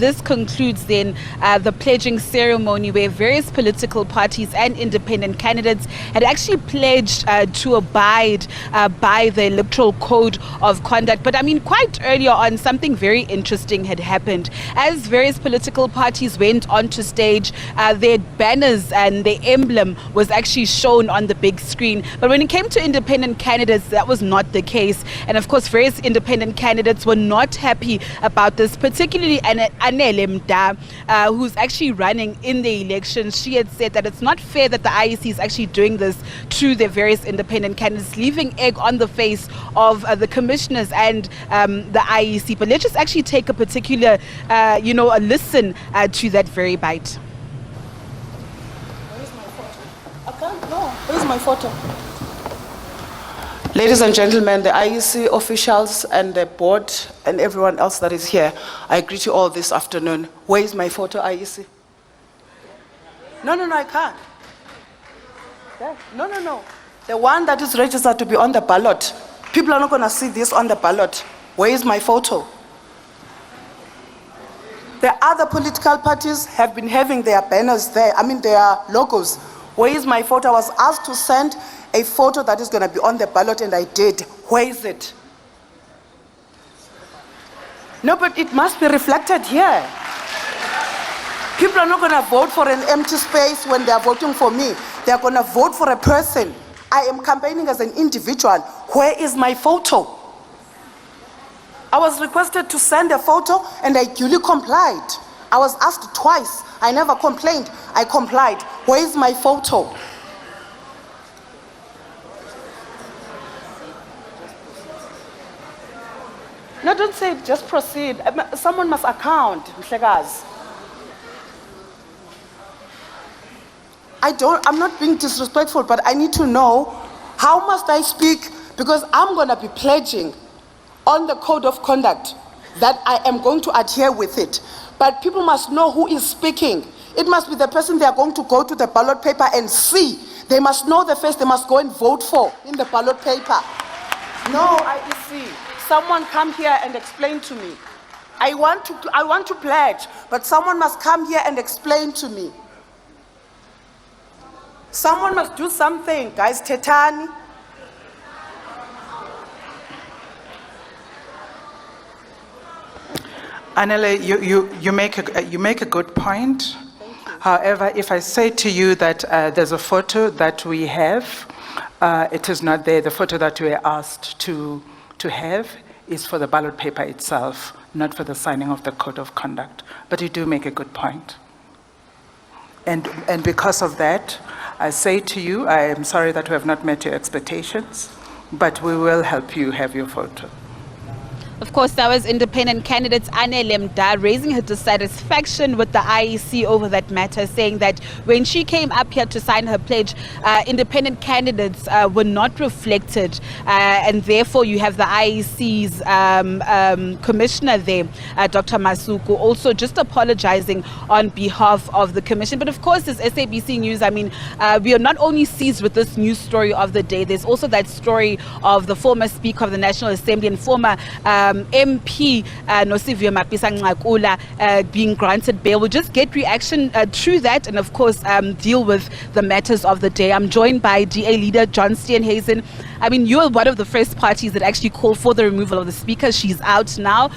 this concludes then the pledging ceremony where various political parties and independent candidates had actually pledged to abide by the Electoral Code of Conduct. But I mean, quite earlier on, something very interesting had happened. As various political parties went onto stage, their banners and their emblem was actually shown on the big screen. But when it came to independent candidates, that was not the case. And of course, various independent candidates were not happy about this, particularly Anele Mda, who's actually running in the elections. She had said that it's not fair that the IEC is actually doing this to their various independent candidates, leaving egg on the face of the commissioners and the IEC. But let's just actually take a particular, a listen to that very bite. Where's my photo? I can't know. Where's my photo? Ladies and gentlemen, the IEC officials and the board and everyone else that is here, I greet you all this afternoon. Where is my photo, IEC? No, I can't. No. The one that is registered to be on the ballot. People are not going to see this on the ballot. Where is my photo? The other political parties have been having their banners there, their logos. Where is my photo? I was asked to send a photo that is going to be on the ballot, and I did. Where is it? No, but it must be reflected here. People are not going to vote for an empty space when they are voting for me. They are going to vote for a person. I am campaigning as an individual. Where is my photo? I was requested to send a photo, and I duly complied. I was asked twice. I never complained. I complied. Where is my photo? No, don't say it, just proceed. Someone must account, Mhlekazi. I'm not being disrespectful, but I need to know how must I speak, because I'm going to be pledging on the code of conduct that I am going to adhere with it. But people must know who is speaking. It must be the person they are going to go to the ballot paper and see. They must know the face they must go and vote for in the ballot paper. No, IEC. Someone come here and explain to me. I want to pledge, but someone must come here and explain to me. Someone must do something, guys. Tetani. Anele, you make a good point. However, if I say to you that there's a photo that we have, it is not there. The photo that we are asked to have is for the ballot paper itself, not for the signing of the code of conduct. But you do make a good point. And because of that, I say to you, I am sorry that we have not met your expectations, but we will help you have your photo. Of course, that was independent candidate Anele Mda raising her dissatisfaction with the IEC over that matter, saying that when she came up here to sign her pledge, independent candidates were not reflected, and therefore you have the IEC's commissioner there, Dr. Masuku, also just apologizing on behalf of the commission. But of course, as SABC News, we are not only seized with this news story of the day, there's also that story of the former Speaker of the National Assembly and former MP Nosivio Mapisa-Nqakula being granted bail. We'll just get reaction to that and of course deal with the matters of the day. I'm joined by DA leader John Steenhuisen. You're one of the first parties that actually called for the removal of the speaker. She's out now.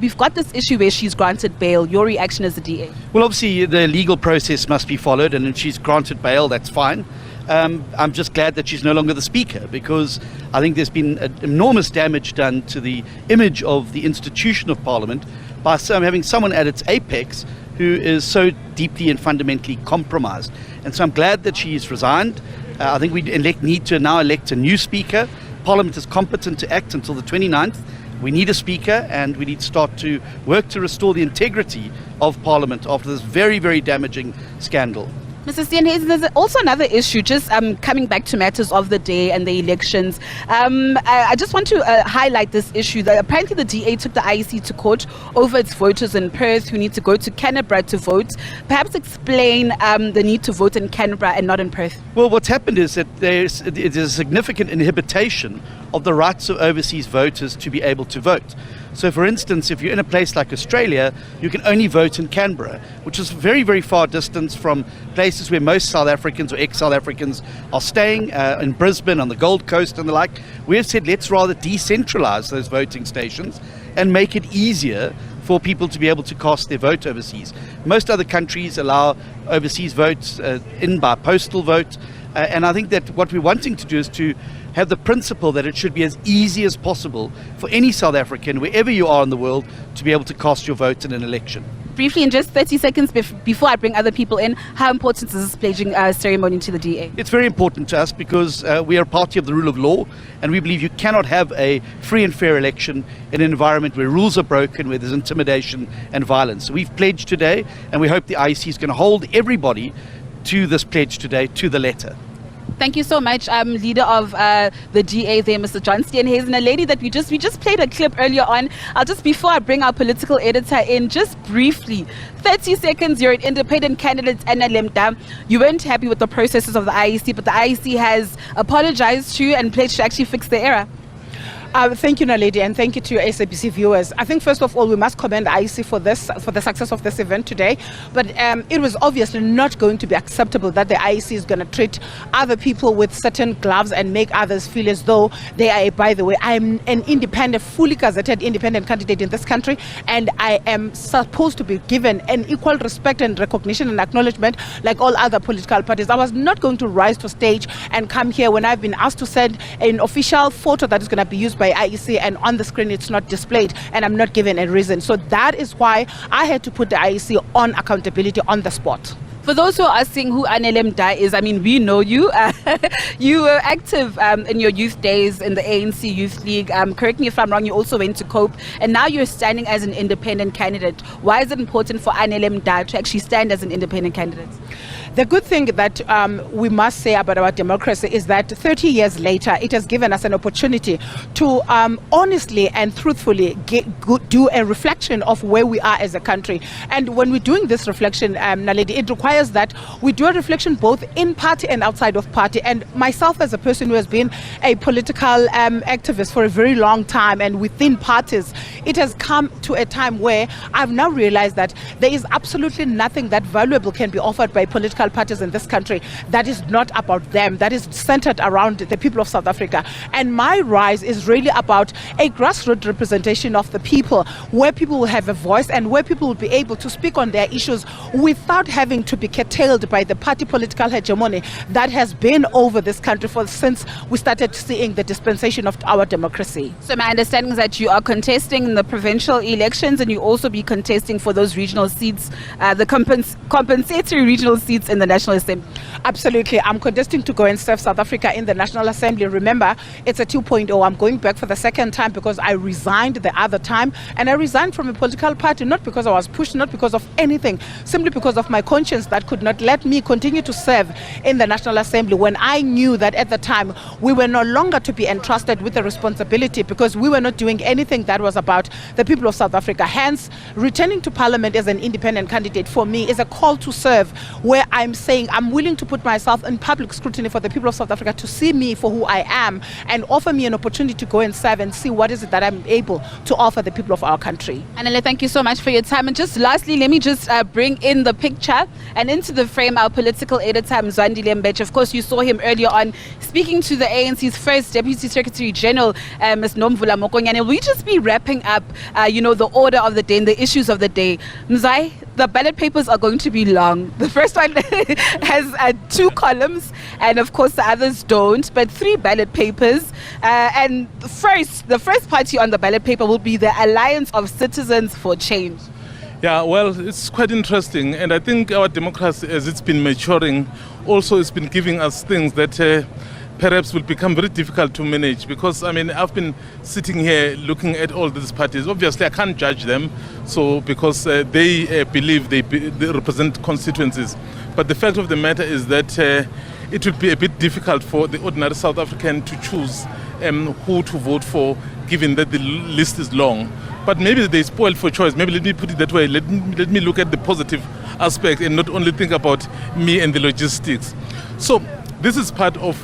We've got this issue where she's granted bail. Your reaction as a DA? Well, obviously the legal process must be followed, and if she's granted bail, that's fine. I'm just glad that she's no longer the speaker, because I think there's been enormous damage done to the image of the institution of Parliament by having someone at its apex who is so deeply and fundamentally compromised. And so I'm glad that she's resigned. I think we need to now elect a new speaker. Parliament is competent to act until the 29th. We need a speaker, and we need to start to work to restore the integrity of Parliament after this very, very damaging scandal. Mr. Steenhuisen, there's also another issue, just coming back to matters of the day and the elections. I just want to highlight this issue that apparently the DA took the IEC to court over its voters in Perth who need to go to Canberra to vote. Perhaps explain the need to vote in Canberra and not in Perth. Well, what's happened is that there's a significant inhibition of the rights of overseas voters to be able to vote. So, for instance, if you're in a place like Australia, you can only vote in Canberra, which is very, very far distance from places where most South Africans or ex-South Africans are staying, in Brisbane, on the Gold Coast and the like. We have said let's rather decentralise those voting stations and make it easier for people to be able to cast their vote overseas. Most other countries allow overseas votes in by postal vote, and I think that what we're wanting to do is to have the principle that it should be as easy as possible for any South African, wherever you are in the world, to be able to cast your vote in an election. Briefly, in just 30 seconds before I bring other people in, how important is this pledging ceremony to the DA? It's very important to us because we are a party of the rule of law, and we believe you cannot have a free and fair election in an environment where rules are broken, where there's intimidation and violence. So we've pledged today, and we hope the IEC is going to hold everybody to this pledge today, to the letter. Thank you so much, leader of the DA there, Mr. John Steenhuisen, a lady that we just played a clip earlier on. Before I bring our political editor in, just briefly, 30 seconds, you're an independent candidate, Anna Lemda. You weren't happy with the processes of the IEC, but the IEC has apologized to you and pledged to actually fix the error. Thank you, Naledi, and thank you to your SABC viewers. I think first of all, we must commend the IEC for the success of this event today. But it was obviously not going to be acceptable that the IEC is going to treat other people with certain gloves and make others feel as though they are. By the way, I am an independent, fully gazetted independent candidate in this country, and I am supposed to be given an equal respect and recognition and acknowledgement like all other political parties. I was not going to rise to stage and come here when I've been asked to send an official photo that is going to be used by IEC, and on the screen it's not displayed, and I'm not given a reason. So that is why I had to put the IEC on accountability on the spot. For those who are asking who Anna Lemda is, I mean, we know you. You were active in your youth days in the ANC Youth League. Correct me if I'm wrong, you also went to COPE, and now you're standing as an independent candidate. Why is it important for Anna Lemda to actually stand as an independent candidate? The good thing that we must say about our democracy is that 30 years later, it has given us an opportunity to honestly and truthfully do a reflection of where we are as a country. And when we're doing this reflection, Naledi, it requires that we do a reflection both in party and outside of party. And myself, as a person who has been a political activist for a very long time and within parties, it has come to a time where I've now realized that there is absolutely nothing that valuable can be offered by political parties in this country that is not about them, that is centered around the people of South Africa. And my rise is really about a grassroots representation of the people, where people will have a voice and where people will be able to speak on their issues without having to be curtailed by the party political hegemony that has been over this country since we started seeing the dispensation of our democracy. So my understanding is that you are contesting in the provincial elections, and you also be contesting for those regional seats, the compensatory regional seats in the National Assembly. Absolutely. I'm contesting to go and serve South Africa in the National Assembly. Remember, it's a 2.0. I'm going back for the second time because I resigned the other time, and I resigned from a political party, not because I was pushed, not because of anything, simply because of my conscience that could not let me continue to serve in the National Assembly when I knew that at the time we were no longer to be entrusted with the responsibility because we were not doing anything that was about the people of South Africa. Hence, returning to Parliament as an independent candidate for me is a call to serve, where I'm saying I'm willing to put myself in public scrutiny for the people of South Africa to see me for who I am and offer me an opportunity to go and serve and see what is it that I'm able to offer the people of our country. Anele, thank you so much for your time. And just lastly, let me just bring in the picture and into the frame our political editor, Mzwandile Mbethe. Of course, you saw him earlier on speaking to the ANC's first Deputy Secretary General, Ms. Nomvula Mokonyane. We'll just be wrapping up, the order of the day and the issues of the day. Mzai, the ballot papers are going to be long. The first one has 2 columns, and of course the others don't, but 3 ballot papers. And the first party on the ballot paper will be the Alliance of Citizens for Change. Yeah, well, it's quite interesting, and I think our democracy, as it's been maturing, also has been giving us things that perhaps will become very difficult to manage, because I've been sitting here looking at all these parties. Obviously I can't judge them, because they believe they represent constituencies, but the fact of the matter is that it would be a bit difficult for the ordinary South African to choose who to vote for, given that the list is long. But maybe they spoiled for choice. Maybe let me put it that way. Let me look at the positive aspect and not only think about me and the logistics. So this is part of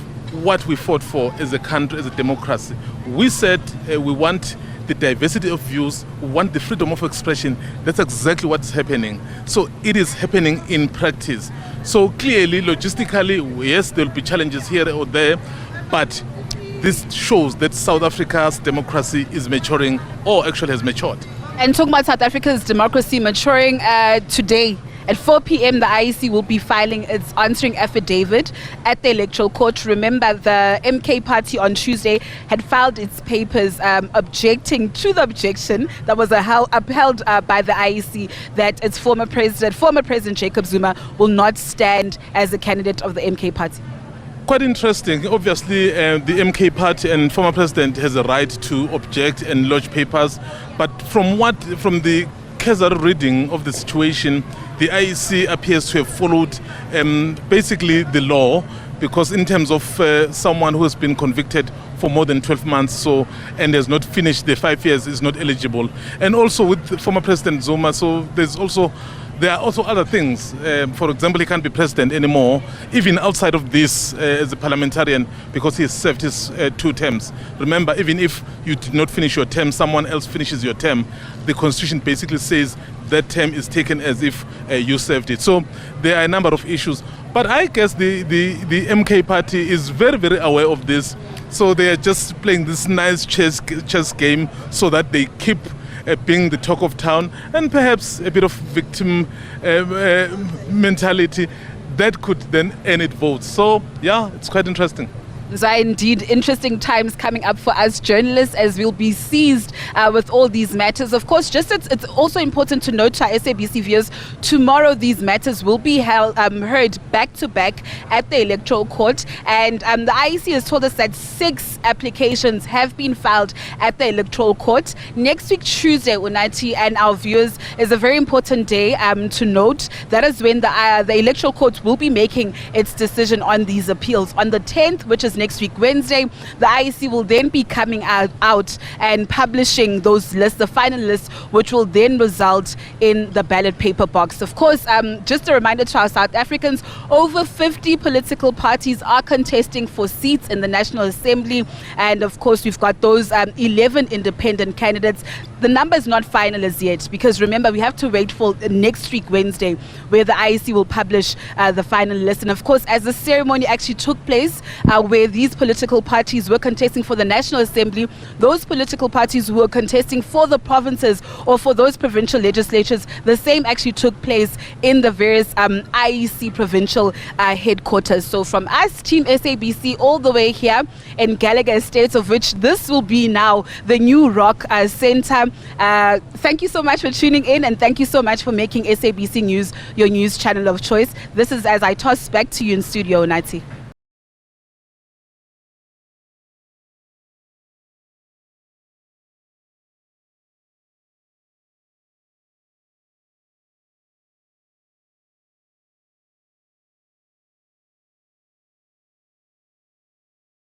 what we fought for as a country, as a democracy. We said we want the diversity of views, we want the freedom of expression. That's exactly what's happening. So it is happening in practice. So clearly, logistically, yes, there will be challenges here or there, but this shows that South Africa's democracy is maturing, or actually has matured. And talking about South Africa's democracy maturing, today at 4 p.m. the IEC will be filing its answering affidavit at the Electoral Court. Remember, the MK party on Tuesday had filed its papers objecting to the objection that was upheld by the IEC that its former President Jacob Zuma will not stand as a candidate of the MK party. Quite interesting. Obviously, the MK party and former president has a right to object and lodge papers. But from the casual reading of the situation, the IEC appears to have followed basically the law, because in terms of someone who has been convicted for more than 12 months and has not finished the 5 years is not eligible. And also with former President Zuma, so there are also other things. For example, he can't be president anymore, even outside of this as a parliamentarian, because he has served his 2 terms. Remember, even if you did not finish your term, someone else finishes your term, the Constitution basically says that term is taken as if you served it. So there are a number of issues. But I guess the MK party is very, very aware of this. So they are just playing this nice chess game so that they keep being the talk of town, and perhaps a bit of victim mentality that could then earn it votes. So yeah, it's quite interesting. So indeed, interesting times coming up for us journalists, as we'll be seized with all these matters. Of course, it's also important to note to our SABC viewers, tomorrow these matters will be heard back to back at the Electoral Court. And the IEC has told us that 6 applications have been filed at the Electoral Court. Next week, Tuesday, Unati and our viewers, is a very important day to note. That is when the Electoral Court will be making its decision on these appeals. On the 10th, which is next week, Wednesday, the IEC will then be coming out and publishing those lists, the final list, which will then result in the ballot paper box. Of course, just a reminder to our South Africans, over 50 political parties are contesting for seats in the National Assembly. And of course, we've got those 11 independent candidates. The number is not final as yet, because remember, we have to wait for next week, Wednesday, where the IEC will publish the final list. And of course, as the ceremony actually took place, where these political parties were contesting for the National Assembly, those political parties who were contesting for the provinces or for those provincial legislatures, the same actually took place in the various IEC provincial headquarters. So from us, Team SABC, all the way here in Gallagher Estates, of which this will be now the New Rock Centre. Thank you so much for tuning in, and thank you so much for making SABC News your news channel of choice. This is as I toss back to you in studio, Nati.